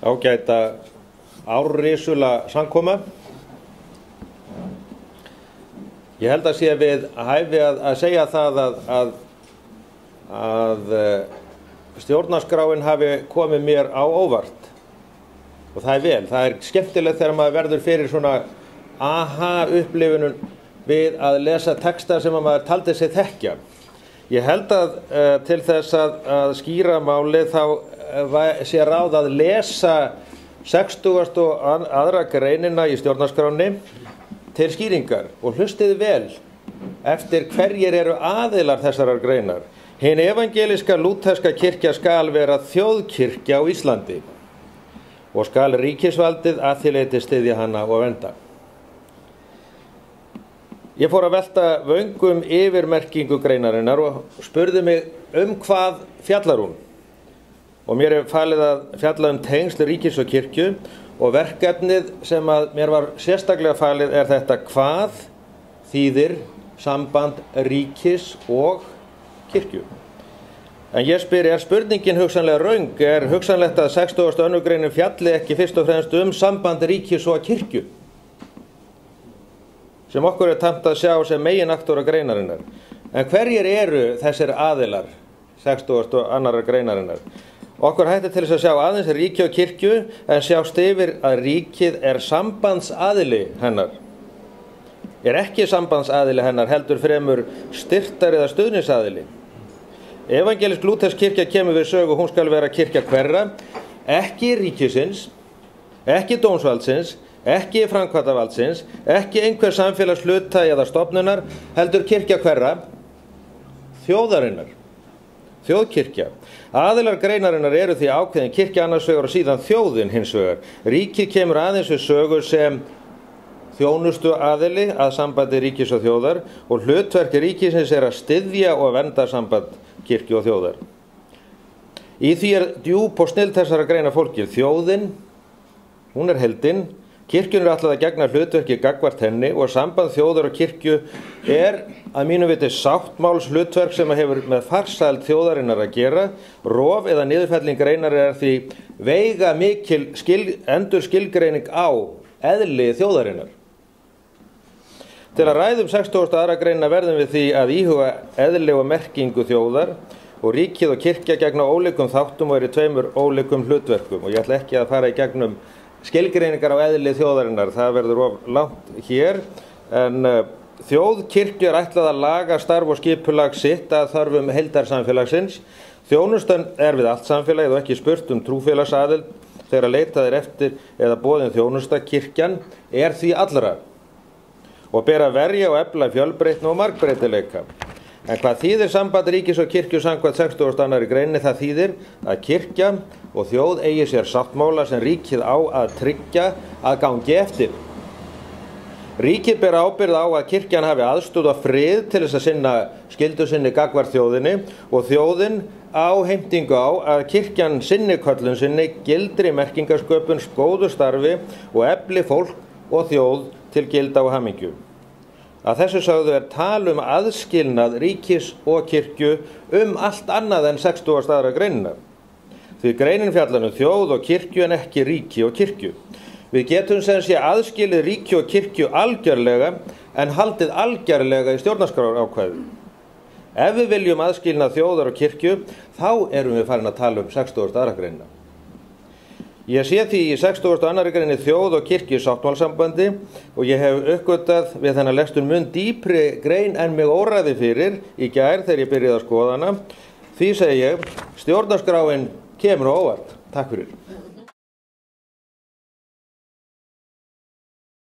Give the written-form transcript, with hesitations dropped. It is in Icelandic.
ágæta árrisula samkoma. Ég held að sé við hæfi að segja það að stjórnarskráin hafi komið mér á óvart og það er vel. Það er skemmtilegt þegar maður verður fyrir svona aha-upplifunum við að lesa texta sem maður taldi sig þekkja. Ég held að til þess að skýra málið þá sé ráð að lesa 62. greinina í stjórnarskránni til skýringar og hlustið vel eftir hverjir eru aðilar þessarar greinar. Hin evangeliska lúterska kirkja skal vera þjóðkirkja á Íslandi og skal ríkisvaldið að því leyti styðja hana og vernda. Ég fór að velta vöngum yfir merkingu greinarinnar og spurði mig hvað fjallar hún. Og mér er falið að fjalla tengsl ríkis og kirkju og verkefnið sem að mér var sérstaklega falið er þetta: hvað þýðir samband ríkis og kirkju? En ég spyr, er spurningin hugsanlega röng? Er hugsanlegt að 62. greinin fjalli ekki fyrst og fremst samband ríkis og kirkju? Sem okkur er tamt að sjá sem meginaktora greinarinnar. En hverjir eru þessir aðilar 62. greinarinnar? Okkur hættir til þess að sjá aðeins ríki og kirkju en sjást yfir að ríkið er sambandsaðili hennar. Er ekki sambandsaðili hennar heldur fremur styrktar eða stuðningsaðili. Evangelisk lútersk kirkja kemur við sögu, hún skal vera kirkja hverra, ekki ríkisins, ekki dómsvaldsins, ekki framkvæmdarvaldsins, ekki einhver samfélagshluta eða stofnunar, heldur kirkja hverra? Þjóðarinnar. Þjóðkirkja. Aðilar greinarinnar eru því ákveðin kirkja annars vegar og síðan þjóðin hins vegar. Ríkið kemur aðeins við sögu sem þjónustu aðili að sambandi ríkis og þjóðar og hlutverk ríkisins er að styðja og vernda samband kirkju og þjóðar. Í því er djúp og snill þessara greina fólkið. Þjóðin, hún er heildin, kirkjun er ætlað að gegna hlutverki gagnvart henni og samband þjóðar og kirkju er að mínu viti sáttmáls hlutverk sem hefur með farsæld þjóðarinnar að gera. Rof eða niðurfelling greinar er því veiga mikil endurskilgreining á eðli þjóðarinnar. Til að ræðum 62. greinina verðum við því að íhuga eðli og merkingu þjóðar og ríkið og kirkja gegna ólíkum þáttum og eru tveimur ólíkum hlutverkum. Og ég ætla ekki að fara í gegnum skilgreiningar á eðli þjóðarinnar, það verður of langt hér, en þjóðkirkju er ætlað að laga starf og skipulag sitt að þörfum heildarsamfélagsins. Þjónustan er við allt samfélagið og ekki spurt trúfélagsaðild þegar leitað er eftir eða boðin þjónusta. Kirkjan er því allra og ber að verja og efla fjölbreytni og margbreytileika. En hvað þýðir samband ríkis og kirkju samkvæmt 62. greininni? Það þýðir að kirkja og þjóð eigi sér sáttmála sem ríkið á að tryggja að gangi eftir. Ríkið ber ábyrgð á að kirkjan hafi aðstoð og frið til þess að sinna skyldu sinni gagnvart þjóðinni og þjóðin á heimtingu á að kirkjan sinni köllun sinni gildri merkingasköpun, góðu starfi og efli fólk og þjóð til gilda og hamingju. Að þessu sögðu er tal aðskilnað ríkis og kirkju allt annað en 60. greinina. Því greinin fjallar þjóð og kirkju en ekki ríki og kirkju. Við getum sem sé aðskilið ríki og kirkju algjörlega en haldið algjörlega í stjórnarskrárákvæði. Ef við viljum aðskilnað þjóðar og kirkju, þá erum við farin að tala 62. greinina. Ég sé því í 62. greini þjóð og kirkju sáttmálsambandi og ég hef uppgötvað við þennan lestur mun dýpri grein en mig óræði fyrir í gær þegar ég byrjaði að skoða hana. Því segi ég, stjórnarskráin kemur á óvart. Takk fyrir.